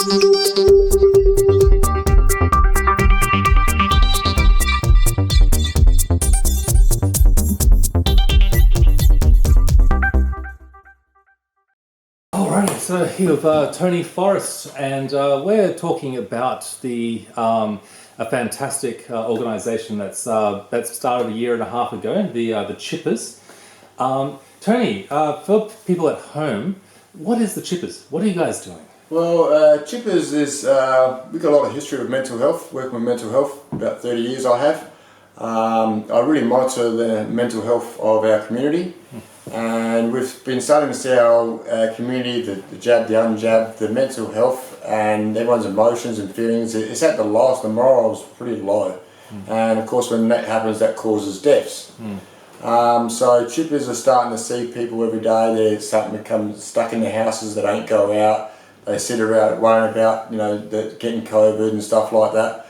So here with Sconey Forrest, and we're talking about a fantastic organisation that started a year and a half ago, the Chippers. Tony, for people at home, what is the Chippers? What are you guys doing? Well, Chippers is, we've got a lot of history with mental health, working with mental health, about 30 years I have. I really monitor the mental health of our community. And we've been starting to see our community, the jab, the unjab, the mental health and everyone's emotions and feelings, it's at the lowest. The morale is pretty low. And of course when that happens, that causes deaths. So Chippers are starting to see people every day. They're starting to become stuck in their houses. They don't go out. They sit around worrying about, getting COVID and stuff like that.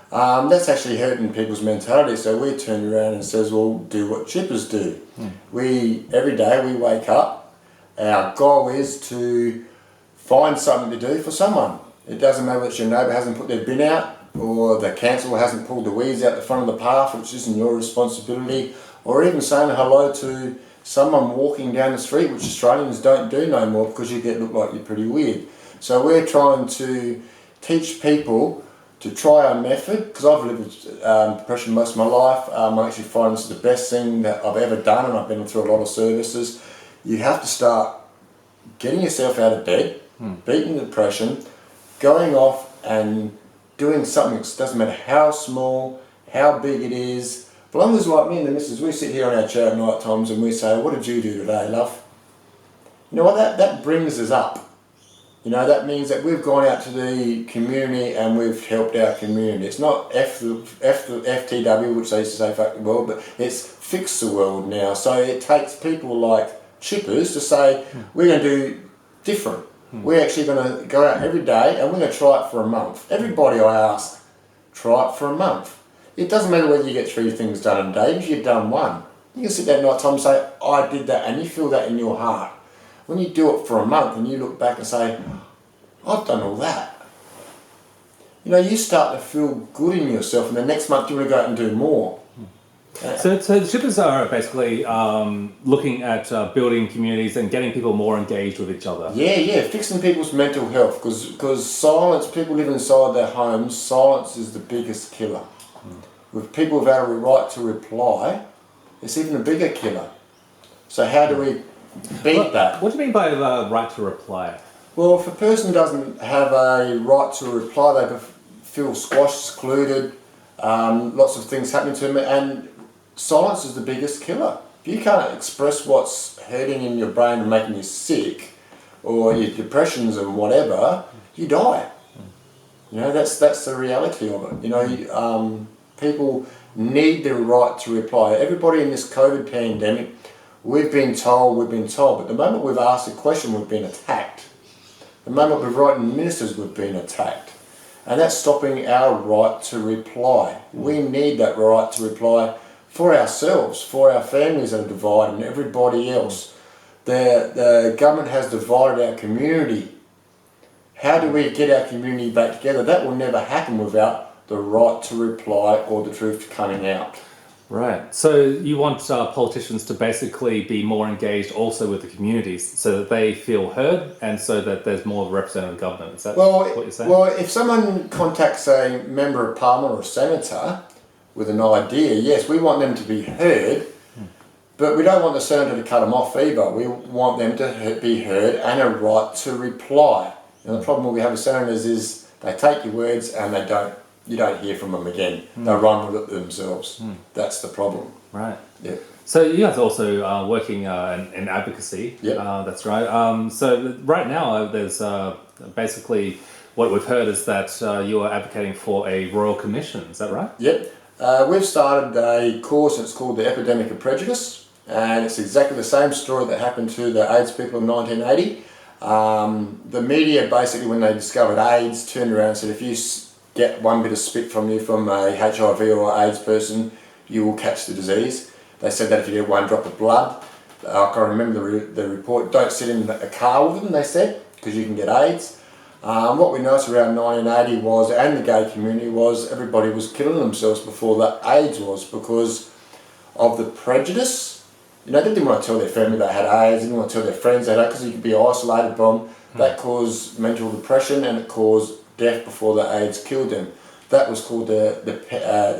That's actually hurting people's mentality, so we turned around and says, well, do what Chippers do. Every day we wake up, our goal is to find something to do for someone. It doesn't matter if your neighbour hasn't put their bin out, or the council hasn't pulled the weeds out the front of the path, which isn't your responsibility, or even saying hello to someone walking down the street, which Australians don't do no more because you look like you're pretty weird. So we're trying to teach people to try our method, because I've lived with depression most of my life. I actually find this is the best thing that I've ever done, and I've been through a lot of services. You have to start getting yourself out of bed, beating depression, going off and doing something. It doesn't matter how small, how big it is. As long as, like me and the missus, we sit here on our chair at night times and we say, what did you do today, love? You know what, that brings us up. That means that we've gone out to the community and we've helped our community. It's not FTW, which they used to say fuck the world, but it's fix the world now. So it takes people like Chippers to say, we're going to do different. We're actually going to go out every day and we're going to try it for a month. Everybody I ask, try it for a month. It doesn't matter whether you get 3 things done in a day, if you've done one. You can sit there at night time and say, I did that, and you feel that in your heart. When you do it for a month and you look back and say, I've done all that. You start to feel good in yourself, and the next month you want to go out and do more. So the Chippers are basically looking at building communities and getting people more engaged with each other. Yeah, fixing people's mental health, because silence, people live inside their homes, silence is the biggest killer. With people without a right to reply, it's even a bigger killer. So how do we beat that? What do you mean by right to reply? Well, if a person doesn't have a right to reply, they feel squashed, secluded, lots of things happening to them, and silence is the biggest killer. If you can't express what's hurting in your brain and making you sick, or your depressions and whatever, you die. That's the reality of it. People need the right to reply. Everybody in this COVID pandemic, we've been told, but the moment we've asked a question, we've been attacked. The moment we've written ministers, we've been attacked. And that's stopping our right to reply. We need that right to reply for ourselves, for our families that are divided, and everybody else. The government has divided our community. How do we get our community back together? That will never happen without the right to reply or the truth coming out. Right. So you want politicians to basically be more engaged also with the communities so that they feel heard and so that there's more representative government. Is that what you're saying? Well, if someone contacts a member of parliament or a senator with an idea, yes, we want them to be heard, but we don't want the senator to cut them off either. We want them to be heard and a right to reply. And the problem we have with senators is they take your words and you don't hear from them again. They run with it themselves. That's the problem. Right. Yeah. So you guys are also working in advocacy. Yeah. That's right. So right now there's basically what we've heard is that you are advocating for a royal commission. Is that right? Yep. We've started a course. It's called the Epidemic of Prejudice, and it's exactly the same story that happened to the AIDS people in 1980. The media basically, when they discovered AIDS, turned around and said, if you get one bit of spit from you from a HIV or AIDS person, you will catch the disease. They said that if you get one drop of blood, I can remember the report, don't sit in a car with them, they said, because you can get AIDS. What we noticed around 1980 was, and the gay community was, everybody was killing themselves before that AIDS was, because of the prejudice. You know, they didn't want to tell their family they had AIDS, they didn't want to tell their friends they had AIDS, because you could be isolated from them. That caused mental depression, and it caused death before the AIDS killed them. That was called the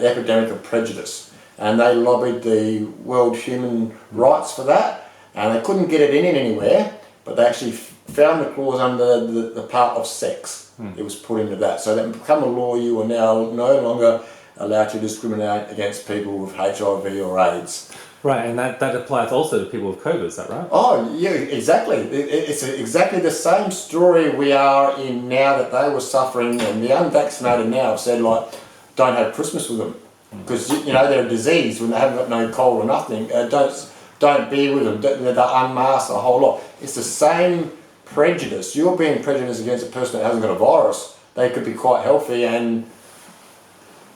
Epidemic of Prejudice. And they lobbied the World Human Rights for that, and they couldn't get it in anywhere, but they actually found the clause under the part of sex. It was put into that. So that become a law, you are now no longer allowed to discriminate against people with HIV or AIDS. Right, and that applies also to people with COVID, is that right? Oh, yeah, exactly. It's exactly the same story we are in now that they were suffering, and the unvaccinated now have said, like, don't have Christmas with them. Because, you know, they're a disease when they haven't got no cold or nothing. Don't be with them. They're unmasked a whole lot. It's the same prejudice. You're being prejudiced against a person that hasn't got a virus. They could be quite healthy, and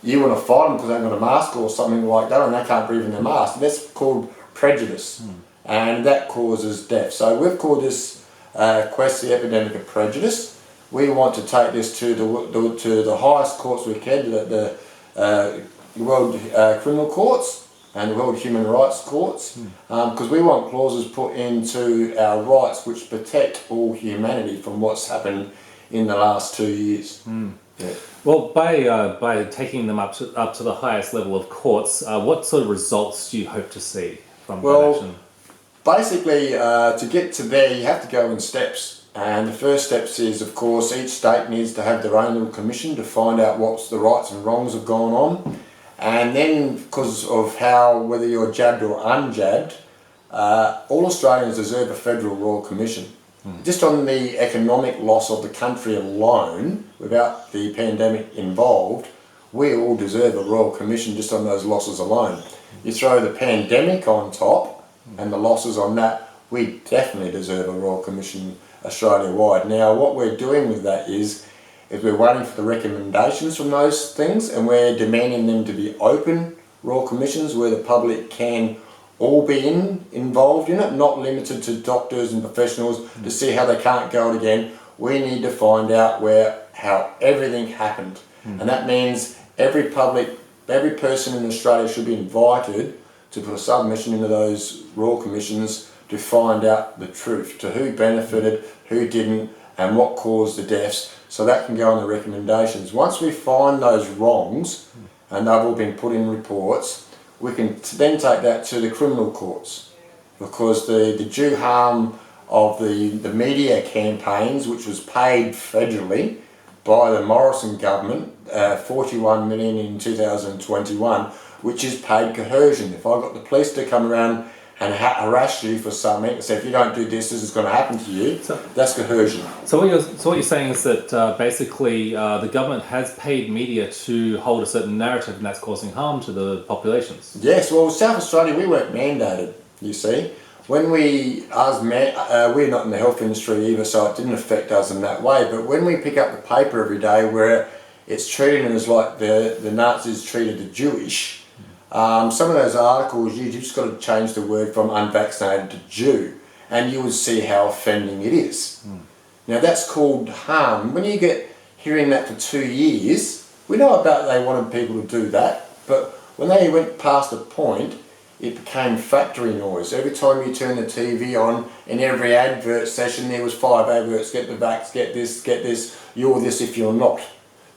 you want to fight them because they've got a mask or something like that, and they can't breathe in their mask. That's called prejudice, and that causes death. So we've called this quest the epidemic of prejudice. We want to take this to the highest courts we can, the World Criminal Courts and the World Human Rights Courts, because we want clauses put into our rights which protect all humanity from what's happened in the last 2 years. Yeah. Well, by taking them up to the highest level of courts, what sort of results do you hope to see from that action? Basically, to get to there, you have to go in steps. And the first steps is, of course, each state needs to have their own little commission to find out what's the rights and wrongs have gone on. And then, because of whether you're jabbed or unjabbed, all Australians deserve a federal royal commission. Just on the economic loss of the country alone, without the pandemic involved, we all deserve a royal commission just on those losses alone. You throw the pandemic on top and the losses on that, we definitely deserve a royal commission Australia-wide. Now, what we're doing with that is we're waiting for the recommendations from those things, and we're demanding them to be open royal commissions where the public can all be involved in it, not limited to doctors and professionals to see how they can't go it again. We need to find out how everything happened. And that means every person in Australia should be invited to put a submission into those royal commissions to find out the truth, to who benefited, who didn't, and what caused the deaths, so that can go on the recommendations. Once we find those wrongs, and they've all been put in reports, we can then take that to the criminal courts, because the due harm of the media campaigns, which was paid federally by the Morrison government, 41 million in 2021, which is paid coercion. If I got the police to come around and harass you for something, and say, if you don't do this, this is going to happen to you, that's coercion. So what you're saying is that basically the government has paid media to hold a certain narrative, and that's causing harm to the populations. Yes, well, South Australia, we weren't mandated, you see. When we're not in the health industry either, so it didn't affect us in that way, but when we pick up the paper every day where it's treated as like the Nazis treated the Jewish, some of those articles, you just got to change the word from unvaccinated to Jew, and you would see how offending it is. Now that's called harm. When you get hearing that for 2 years, we know about they wanted people to do that, but when they went past a point, it became factory noise. Every time you turn the TV on, in every advert session there was 5 adverts: get the vax, get this, you're this if you're not,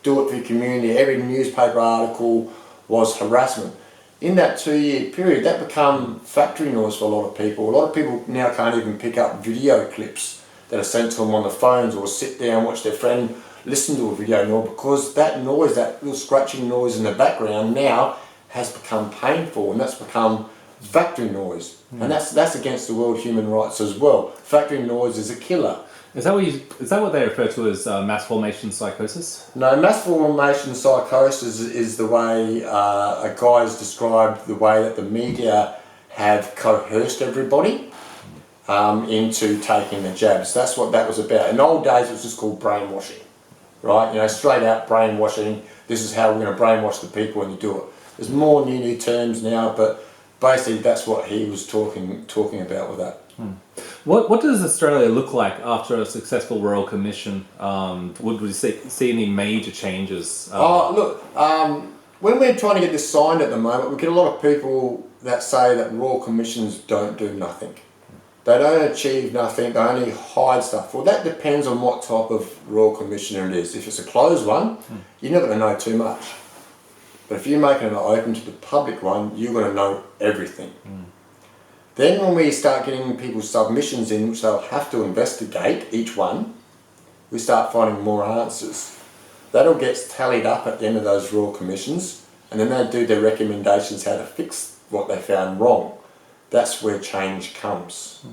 do it for your community. Every newspaper article was harassment. In that 2 year period, that became factory noise for a lot of people. A lot of people now can't even pick up video clips that are sent to them on the phones, or sit down, watch their friend listen to a video nor because that noise, that little scratching noise in the background now has become painful, and that's become factory noise. And that's against the World Human Rights as well. Factory noise is a killer. Is that what they refer to as mass formation psychosis? No, mass formation psychosis is the way a guy has described the way that the media have coerced everybody into taking the jabs. That's what that was about. In old days, it was just called brainwashing, right? You know, straight out brainwashing. This is how we're going to brainwash the people, and you do it. There's more new terms now, but basically that's what he was talking about with that. What does Australia look like after a successful Royal Commission? Would we see any major changes? When we're trying to get this signed at the moment, we get a lot of people that say that Royal Commissions don't do nothing. They don't achieve nothing, they only hide stuff. Well, that depends on what type of Royal Commissioner it is. If it's a closed one, you're not going to know too much. But if you're making it open to the public one, you're going to know everything. Then when we start getting people's submissions in, which they'll have to investigate each one, we start finding more answers. That all gets tallied up at the end of those Royal Commissions, and then they do their recommendations how to fix what they found wrong. That's where change comes.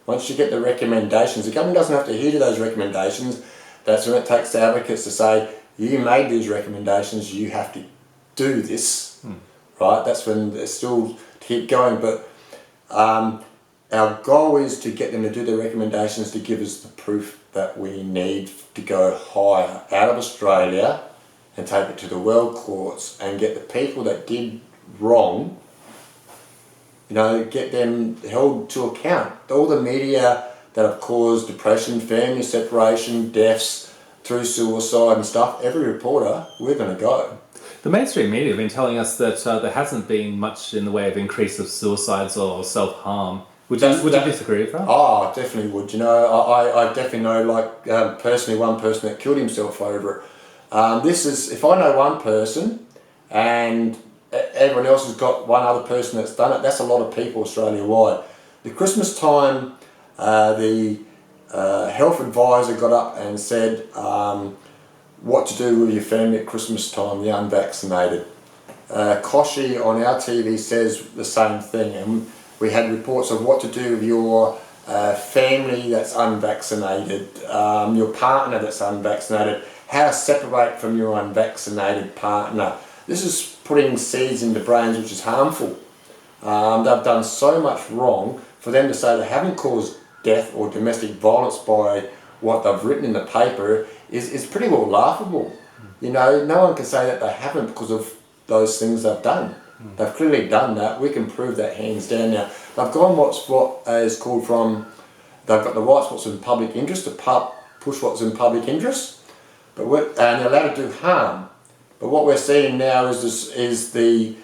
Once you get the recommendations, the government doesn't have to adhere to those recommendations. That's when it takes the advocates to say, you made these recommendations, you have to do this, right? That's when they're still to keep going. But our goal is to get them to do the recommendations to give us the proof that we need to go higher out of Australia and take it to the world courts and get the people that did wrong, get them held to account. All the media that have caused depression, family separation, deaths through suicide and stuff, every reporter, we're going to go. The mainstream media have been telling us that there hasn't been much in the way of increase of suicides or self-harm. Would you disagree with that? Oh, I definitely would. I definitely know, personally, one person that killed himself over it. If I know one person and everyone else has got one other person that's done it, that's a lot of people Australia-wide. The Christmas time, the health advisor got up and said what to do with your family at Christmas time, the unvaccinated. Koshi on our TV says the same thing, and we had reports of what to do with your family that's unvaccinated, your partner that's unvaccinated, how to separate from your unvaccinated partner. This is putting seeds into brains which is harmful. They've done so much wrong. For them to say they haven't caused death or domestic violence by what they've written in the paper is pretty well laughable. No one can say that they haven't because of those things they've done. They've clearly done that. We can prove that hands down. Now, they've gone what is called from, they've got the rights what's in public interest to push what's in public interest, and they're allowed to do harm. But what we're seeing now is the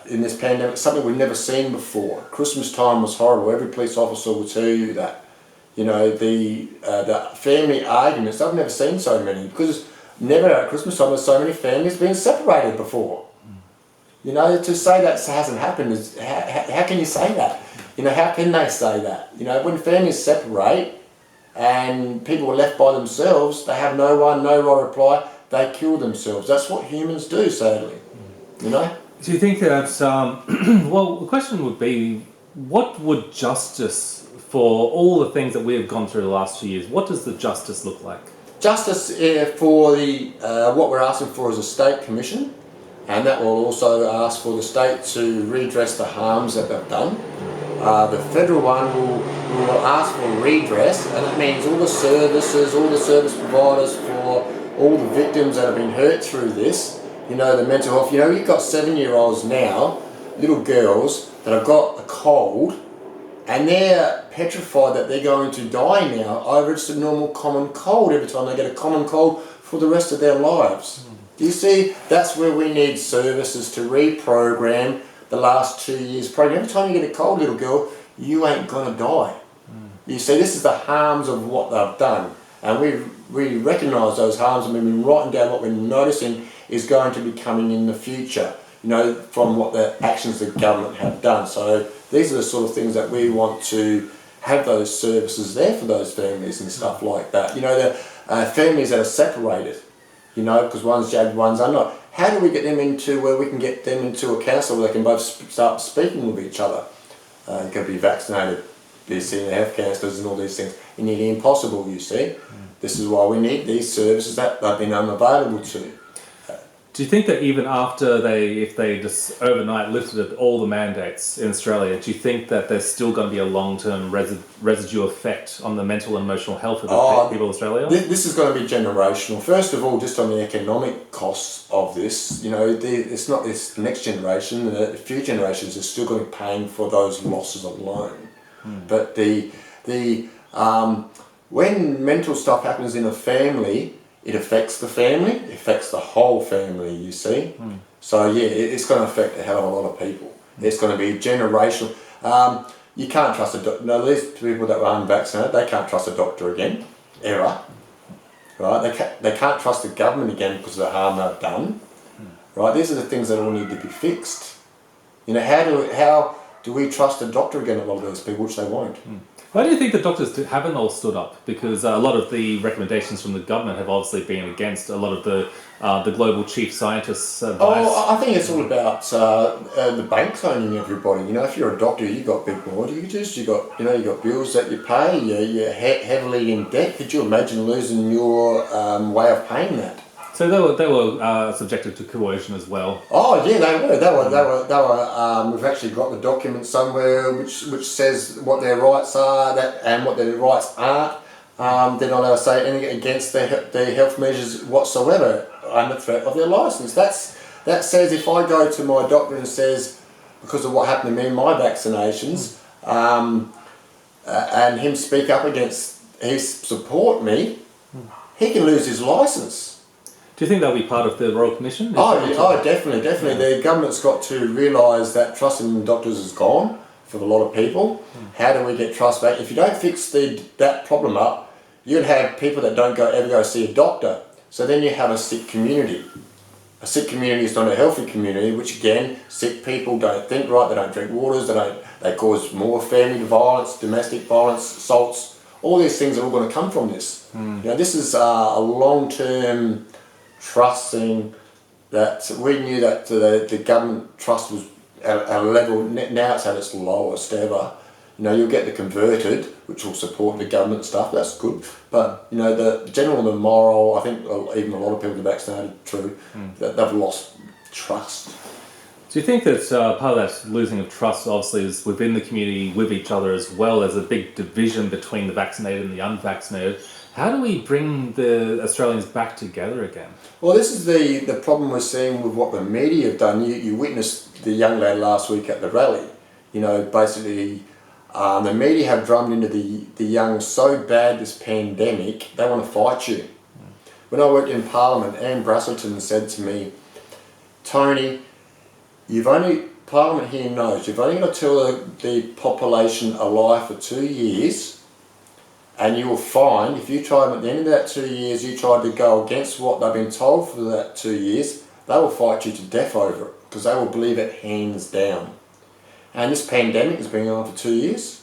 in this pandemic, something we've never seen before. Christmas time was horrible. Every police officer will tell you that. The family arguments, I've never seen so many, because never at Christmas time there's so many families being separated before. To say that hasn't happened is, how can you say that? How can they say that? When families separate and people are left by themselves, they have no right reply, they kill themselves. That's what humans do, sadly. Do you think that, well, the question would be, what would justice, for all the things that we have gone through the last 2 years, what does the justice look like? Justice for what we're asking for is a state commission, and that will also ask for the state to redress the harms that they've done. The federal one will ask for redress, and that means all the services, all the service providers for all the victims that have been hurt through this, the mental health. You've got 7-year-olds now, little girls, that have got a cold, and they're petrified that they're going to die now over just a normal common cold every time they get a common cold for the rest of their lives. You see, that's where we need services to reprogram the last 2 years program. Every time you get a cold, little girl, you ain't gonna die. You see, this is the harms of what they've done, and we recognise those harms, and we've been writing down what we're noticing is going to be coming in the future, from what the actions the government have done. So these are the sort of things that we want to have, those services there for those families and stuff like that. The families that are separated, because one's jabbed, one's not. How do we get them into where we can get them into a council where they can both start speaking with each other? You can be vaccinated, be seeing health counsellors and all these things. You need the impossible, you see. This is why we need these services that they've been unavailable to. Do you think that even after if they just overnight lifted all the mandates in Australia, do you think that there's still going to be a long-term residue effect on the mental and emotional health of the people of Australia? This is going to be generational. First of all, just on the economic costs of this, it's not this next generation. The future generations are still going to be paying for those losses alone. But when mental stuff happens in a family, it affects the family, it affects the whole family, you see. So yeah, it's going to affect a hell of a lot of people. It's going to be generational. You can't trust a doctor. No, these people that were unvaccinated, they can't trust a doctor again, ever. Right? They can't trust the government again because of the harm they've done. Right? These are the things that all need to be fixed. You know, how do we trust a doctor again? A lot of those people, which they won't. Why do you think the doctors haven't all stood up? Because a lot of the recommendations from the government have obviously been against a lot of the global chief scientists' advice. Oh, I think it's all about the banks owning everybody. You know, if you're a doctor, you've got big mortgages, you got bills that you pay, you're heavily in debt. Could you imagine losing your way of paying that? So they were subjected to coercion as well. Oh yeah, they were. We've actually got the document somewhere which says what their rights are and what their rights aren't. They're not allowed to say anything against their health measures whatsoever under threat of their licence. That says if I go to my doctor and says because of what happened to me in my vaccinations, and him speak up against support me, he can lose his licence. Do you think that'll be part of the Royal Commission? Definitely. Yeah. The government's got to realise that trust in doctors is gone for a lot of people. How do we get trust back? If you don't fix that problem up, you'll have people that don't ever go see a doctor. So then you have a sick community. A sick community is not a healthy community, which again, sick people don't think right, they don't drink waters, they cause more family violence, domestic violence, assaults. All these things are all going to come from this. You know, this is a long-term trusting that we knew that the government trust was at a level, now it's at its lowest ever. You know, you'll get the converted, which will support the government stuff, that's good. But, you know, the moral, I think even a lot of people are vaccinated, that they've lost trust. Do you think that part of that losing of trust obviously is within the community, with each other, as well as a big division between the vaccinated and the unvaccinated? How do we bring the Australians back together again? Well, this is the problem we're seeing with what the media have done. You witnessed the young lad last week at the rally. You know, basically, the media have drummed into the young so bad this pandemic, they want to fight you. When I worked in Parliament, Anne Brassleton said to me, Tony, Parliament here knows, you've only got to tell the population a lie for 2 years, and you will find, if you try them at the end of that 2 years, you tried to go against what they've been told for that 2 years, they will fight you to death over it, because they will believe it hands down. And this pandemic has been on for 2 years,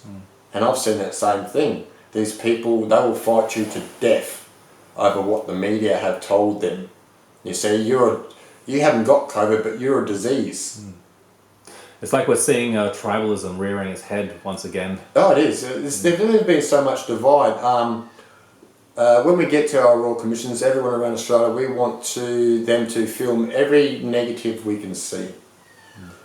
and I've seen that same thing. These people, they will fight you to death over what the media have told them. You see, you haven't got COVID, but you're a disease. It's like we're seeing tribalism rearing its head once again. Oh, it is. There's never been so much divide. When we get to our Royal Commissions, everyone around Australia, we want them to film every negative we can see.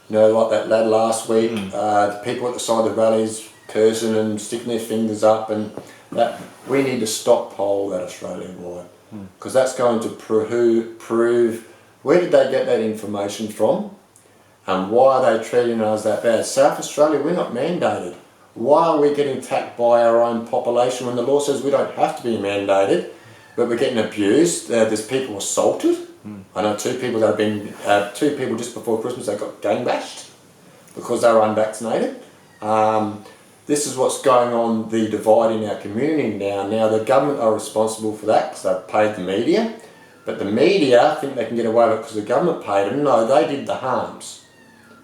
You know, like that lad last week, the people at the side of the rallies cursing and sticking their fingers up, and that we need to stockpile that Australia-wide, because that's going to prove where did they get that information from, and why are they treating us that bad. South Australia, we're not mandated. Why are we getting attacked by our own population when the law says we don't have to be mandated, but we're getting abused? There's people assaulted. I know two people just before Christmas that got gang bashed because they were unvaccinated. This is what's going on, the divide in our community now. Now the government are responsible for that because they've paid the media, but the media think they can get away with it because the government paid them. No, they did the harms.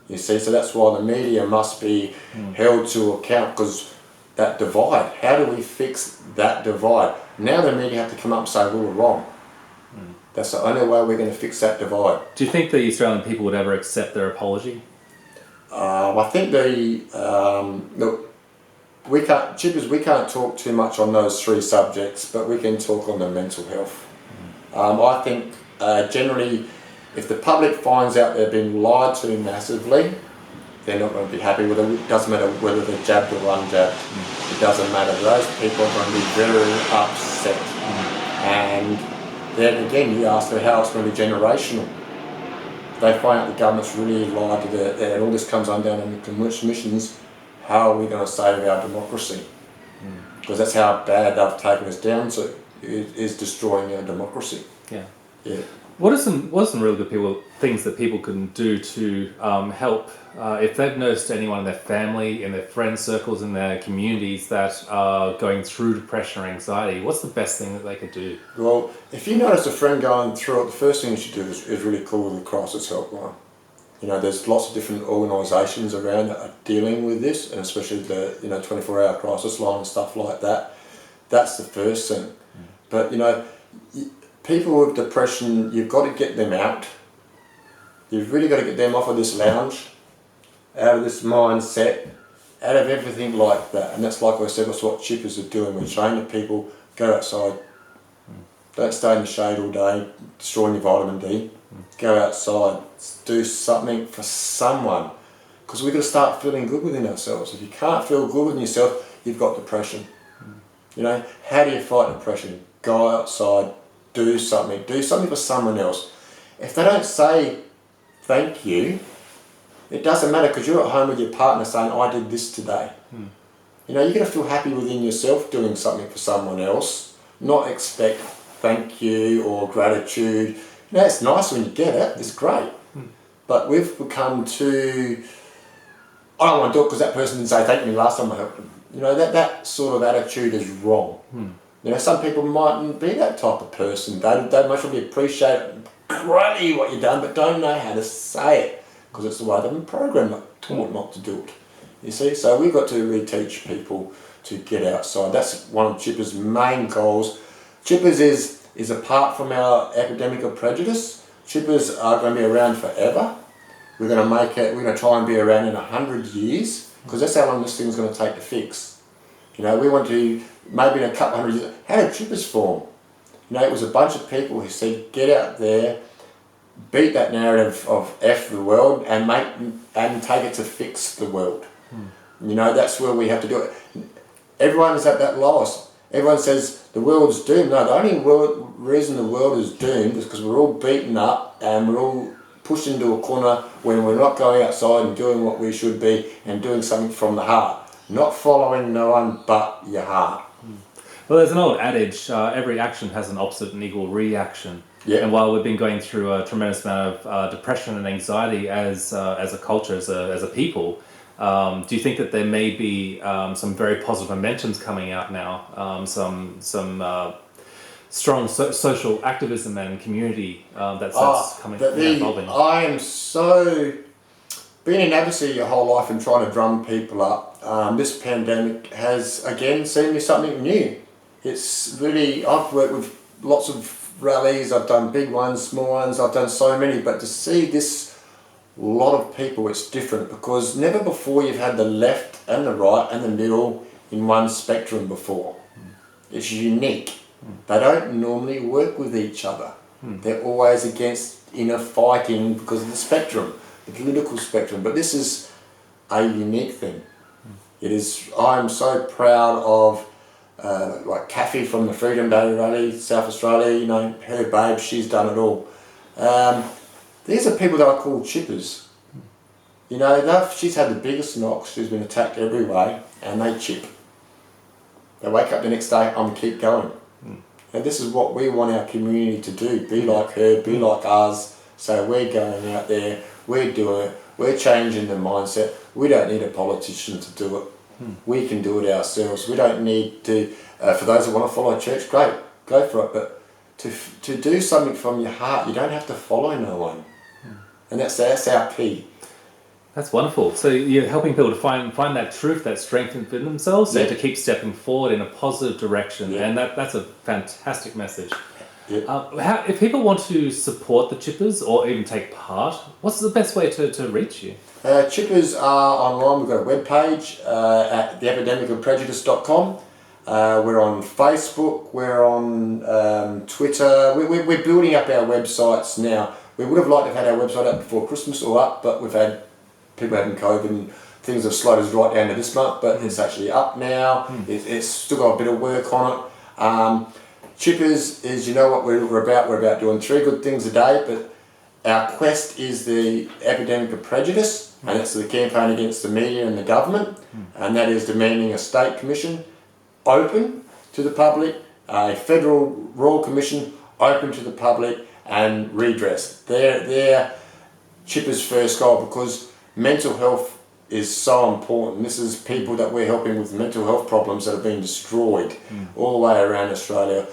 You see, so that's why the media must be held to account, because that divide, how do we fix that divide? Now the media have to come up and say we were wrong. That's the only way we're going to fix that divide. Do you think the Australian people would ever accept their apology? I think look, we can't talk too much on those three subjects, but we can talk on the mental health. I think generally, if the public finds out they've been lied to massively, they're not going to be happy with it. It doesn't matter whether they're jabbed or unjabbed. It doesn't matter. Those people are going to be very upset. And then again, you ask them how it's going to be generational. They find out the government's really lied to and all this comes on down in the commissions. how are we going to save our democracy? Because that's how bad they've taken us down to, is destroying our democracy. Yeah. Yeah. What are some really good things that people can do to help if they've noticed anyone in their family, in their friend circles, in their communities that are going through depression or anxiety? What's the best thing that they could do? Well, if you notice a friend going through it, the first thing you should do is really call the crisis helpline. You know, there's lots of different organisations around that are dealing with this, and especially the 24-hour crisis line and stuff like that. That's the first thing. But people with depression, you've got to get them out. You've really got to get them off of this lounge, out of this mindset, out of everything like that. And that's, like I said, that's what chippers are doing. We're training people, go outside. Don't stay in the shade all day, destroying your vitamin D. Go outside, do something for someone. Because we've got to start feeling good within ourselves. If you can't feel good within yourself, you've got depression. How do you fight depression? Go outside, do something for someone else. If they don't say thank you, it doesn't matter, because you're at home with your partner saying, I did this today. You're going to feel happy within yourself doing something for someone else, not expect thank you or gratitude. It's nice when you get it, it's great. But we've become too, I don't want to do it because that person didn't say thank me last time I helped them. That sort of attitude is wrong. Some people mightn't be that type of person. They much really appreciate greatly what you've done, but don't know how to say it because it's the way they've been programmed, taught not to do it. You see, so we've got to reteach people to get outside. That's one of Chipper's main goals. Chippers is apart from our Epidemic of Prejudice. Chippers are going to be around forever. We're going to try and be around in 100 years, because that's how long this thing's going to take to fix. We want to, maybe in a couple hundred years, how did Chippers form? It was a bunch of people who said, get out there, beat that narrative of F the world and take it to fix the world. That's where we have to do it. Everyone is at that lowest. Everyone says the world's doomed. No, the only reason the world is doomed is because we're all beaten up and we're all pushed into a corner when we're not going outside and doing what we should be and doing something from the heart. Not following no one but your heart. Well, there's an old adage, every action has an opposite and equal reaction. Yeah. And while we've been going through a tremendous amount of depression and anxiety as a culture, as a people, do you think that there may be some very positive momentums coming out now, some strong social activism and community that's coming evolving? I am so... Being in advocacy your whole life and trying to drum people up, this pandemic has again seen me something new. It's really, I've worked with lots of rallies, I've done big ones, small ones, I've done so many, but to see this lot of people, it's different, because never before you've had the left and the right and the middle in one spectrum before. It's unique. They don't normally work with each other. They're always against inner fighting because of the spectrum, the political spectrum, but this is a unique thing. It is. I'm so proud of like Kathy from the Freedom Day Rally, South Australia, her babe, she's done it all. These are people that I call chippers. She's had the biggest knocks, she's been attacked every way, and they chip. They wake up the next day, I'm keep going. And this is what we want our community to do, be like her, be like us. So we're going out there, we're doing it, we're changing the mindset. We don't need a politician to do it. We can do it ourselves. We don't need to, for those that want to follow church, great, go for it. But to do something from your heart, you don't have to follow no one. And that's our key. That's wonderful. So you're helping people to find that truth, that strength within themselves, and to keep stepping forward in a positive direction. And that's a fantastic message. If people want to support the Chippers or even take part, what's the best way to reach you? Chippers are online. We've got a webpage at theepidemicofprejudice.com. We're on Facebook, we're on Twitter. We're building up our websites now. We would have liked to have had our website up before Christmas or up, but we've had people having COVID and things have slowed us right down to this month, but it's actually up now. It's still got a bit of work on it. Chippers is, what we're about. We're about doing 3 good things a day, but Our quest is the Epidemic of Prejudice, and it's the campaign against the media and the government, and that is demanding a state commission open to the public, a federal royal commission open to the public, and redress. They're Chipper's first goal, because mental health is so important. This is people that we're helping with mental health problems that are being destroyed all the way around Australia.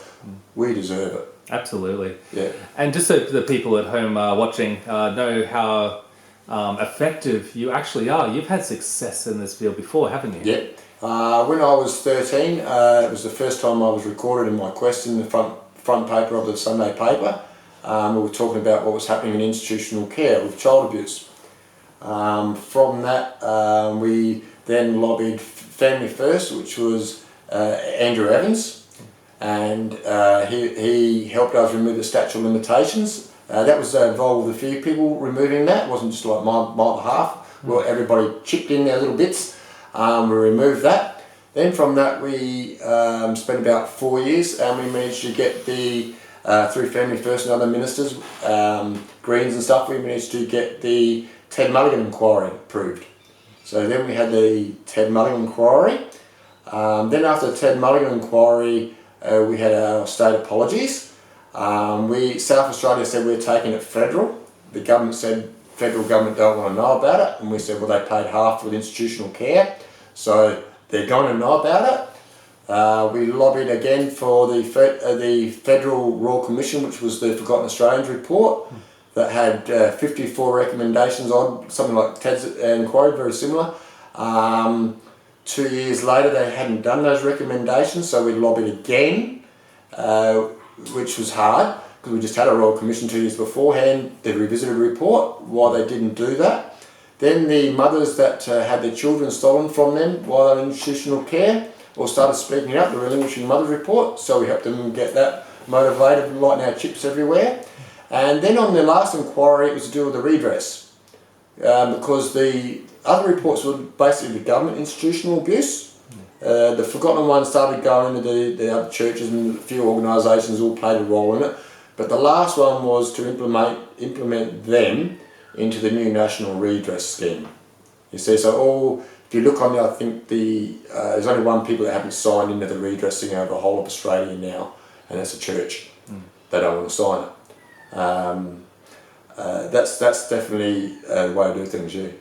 We deserve it. Absolutely. Yeah. And just so the people at home watching know how effective you actually are, you've had success in this field before, haven't you? Yeah. When I was 13, it was the first time I was recorded in my quest in the front paper of the Sunday paper. We were talking about what was happening in institutional care with child abuse. From that, we then lobbied Family First, which was Andrew Evans, and he helped us remove the statute of limitations. That was involved with a few people removing that. It wasn't just like my behalf. Well, everybody chipped in their little bits. We removed that. Then from that we spent about 4 years, and we managed to get the, through Family First and other ministers, Greens and stuff, we managed to get the Ted Mulligan inquiry approved. So then we had the Ted Mulligan inquiry. Then after the Ted Mulligan inquiry, we had our state apologies. South Australia said we're taking it federal. The government said federal government don't want to know about it, and we said, well, they paid half for the institutional care, so they're going to know about it. We lobbied again for the Federal Royal Commission, which was the Forgotten Australians report, that had 54 recommendations on, something like Ted's inquiry, very similar. 2 years later they hadn't done those recommendations, so we lobbied again, which was hard, because we just had a Royal Commission 2 years beforehand. They revisited a report why they didn't do that. Then the mothers that had their children stolen from them while they were in institutional care all started speaking up, the Relinquishing Mothers report, so we helped them get that motivated, lighting our chips everywhere. And then on the last inquiry, it was to do with the redress, because the other reports were basically the government institutional abuse. The forgotten one started going into the other churches, and a few organisations all played a role in it. But the last one was to implement them into the new national redress scheme. You see, so if you look on there, I think there's only one people that haven't signed into the redress thing over the whole of Australia now, and that's a church. They don't want to sign it. That's definitely the way to do things, yeah.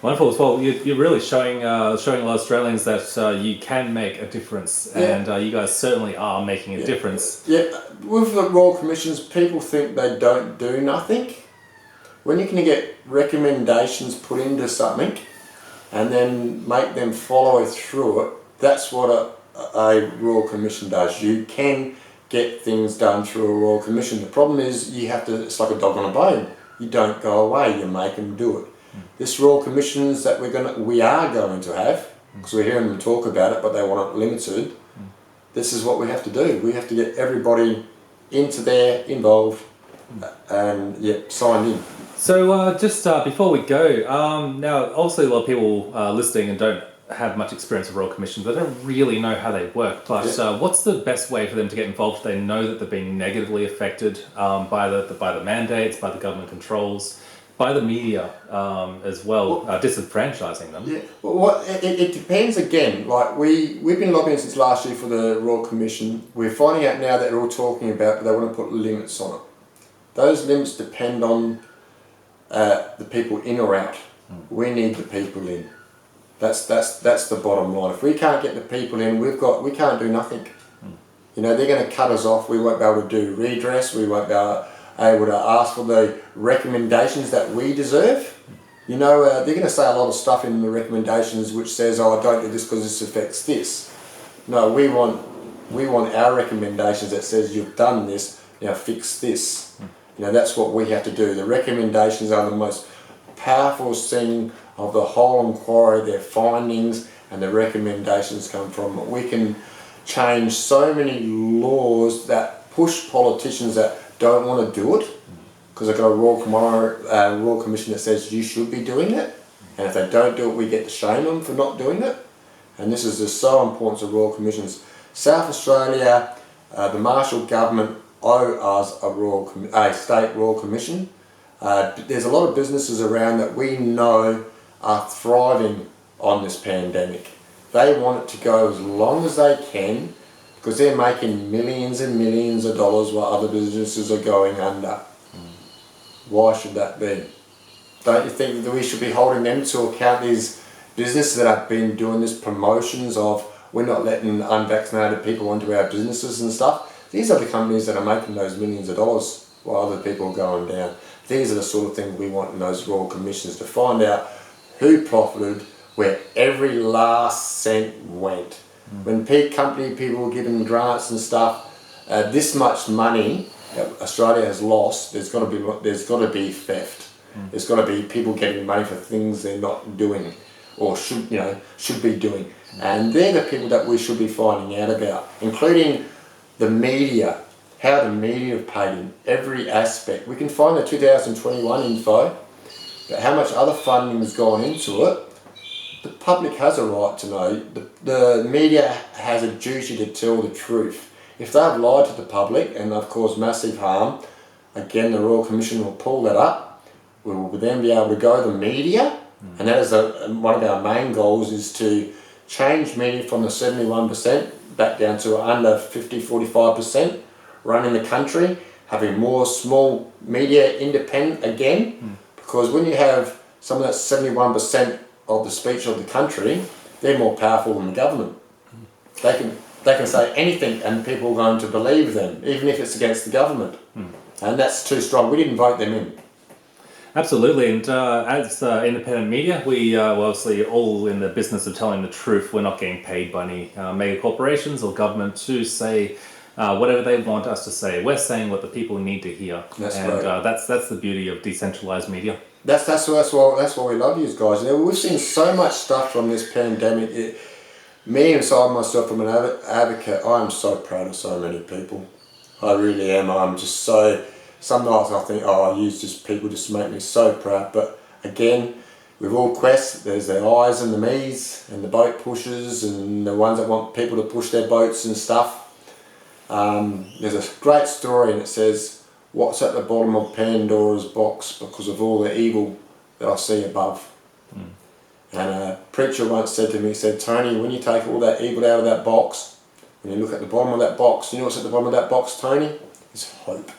Wonderful as well. You're really showing a lot of Australians that you can make a difference, and you guys certainly are making a difference. Yeah, with the Royal Commissions, people think they don't do nothing. When you can get recommendations put into something and then make them follow through it, that's what a Royal Commission does. You can get things done through a Royal Commission. The problem is it's like a dog on a bone. You don't go away, you make them do it. This Royal Commissions that we are going to have, because we're hearing them talk about it, but they want it limited. This is what we have to do. We have to get everybody into there, involved, and signed in. So just before we go, now also a lot of people listening and don't have much experience with Royal Commissions, they don't really know how they work. But what's the best way for them to get involved if they know that they're being negatively affected by the mandates, by the government controls, by the media as well, disenfranchising them? Yeah. Well, it depends again. Like we've been lobbying since last year for the Royal Commission. We're finding out now that they're all talking about they want to put limits on it. Those limits depend on the people in or out. We need the people in. That's the bottom line. If we can't get the people in, we can't do nothing. You know, they're going to cut us off. We won't be able to do redress. We won't be able to ask for the recommendations that we deserve. You know, they're going to say a lot of stuff in the recommendations which says, "Oh, don't do this because this affects this." No, we want our recommendations that says you've done this, now fix this. You know, that's what we have to do. The recommendations are the most powerful thing of the whole inquiry. Their findings and the recommendations come from it. We can change so many laws that push politicians that don't want to do it, because they've got a Royal Commission that says you should be doing it, and if they don't do it, we get to shame them for not doing it. And this is just so important to Royal Commissions. South Australia, the Marshall government owe us a state Royal Commission. There's a lot of businesses around that we know are thriving on this pandemic. They want it to go as long as they can because they're making millions and millions of dollars while other businesses are going under. Why should that be? Don't you think that we should be holding them to account, these businesses that have been doing this promotions of we're not letting unvaccinated people onto our businesses and stuff? These are the companies that are making those millions of dollars while other people are going down. These are the sort of things we want in those Royal Commissions, to find out who profited, where every last cent went. When company people were given grants and stuff, this much money that Australia has lost, there's got to be theft. There's got to be people getting money for things they're not doing, or should be doing. And they're the people that we should be finding out about, including the media, how the media have paid in every aspect. We can find the 2021 info, but how much other funding has gone into it. The public has a right to know. The media has a duty to tell the truth. If they've lied to the public and they've caused massive harm, again the Royal Commission will pull that up. We will then be able to go to the media, and that is one of our main goals, is to change media from the 71% back down to under 45% running the country, having more small media independent again, because when you have some of that 71% of the speech of the country, they're more powerful than the government. They can say anything and people are going to believe them, even if it's against the government. And that's too strong. We didn't vote them in. Absolutely, and as independent media, we're obviously all in the business of telling the truth. We're not getting paid by any mega corporations or government to say whatever they want us to say. We're saying what the people need to hear. That's right. That's the beauty of decentralized media. That's why we love you guys. We've seen so much stuff from this pandemic. Me inside myself, from an advocate, I am so proud of so many people. I really am. I'm just so. Some nights I think, people just make me so proud. But again, with all quests, there's the I's and the me's and the boat pushers and the ones that want people to push their boats and stuff. There's a great story, and it says, "What's at the bottom of Pandora's box because of all the evil that I see above." And a preacher once said to me, he said, "Tony, when you take all that evil out of that box, when you look at the bottom of that box, you know what's at the bottom of that box, Tony? It's hope."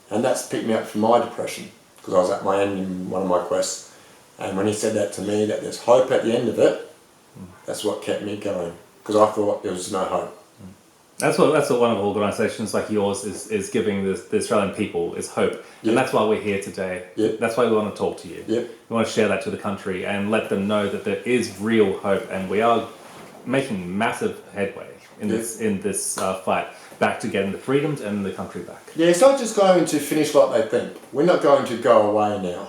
And that's picked me up from my depression, because I was at my end in one of my quests. And when he said that to me, that there's hope at the end of it, that's what kept me going, because I thought there was no hope. That's what one of the organisations like yours is giving the Australian people is hope. Yep. And that's why we're here today. Yep. That's why we want to talk to you. Yep. We want to share that to the country and let them know that there is real hope, and we are making massive headway in this fight back to getting the freedoms and the country back. Yeah, it's not just going to finish like they think. We're not going to go away now.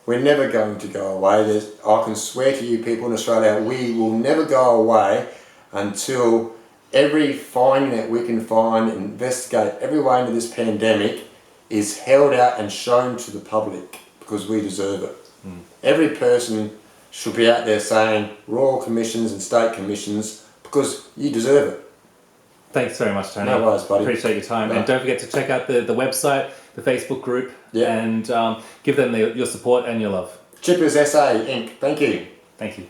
We're never going to go away. I can swear to you people in Australia, we will never go away until every finding that we can find and investigate every way into this pandemic is held out and shown to the public, because we deserve it. Every person should be out there saying Royal Commissions and State Commissions, because you deserve it. Thanks very much, Tony. No worries, buddy. Appreciate your time. No. And don't forget to check out the website, the Facebook group, and give them your support and your love. Chippers SA Inc. Thank you. Thank you.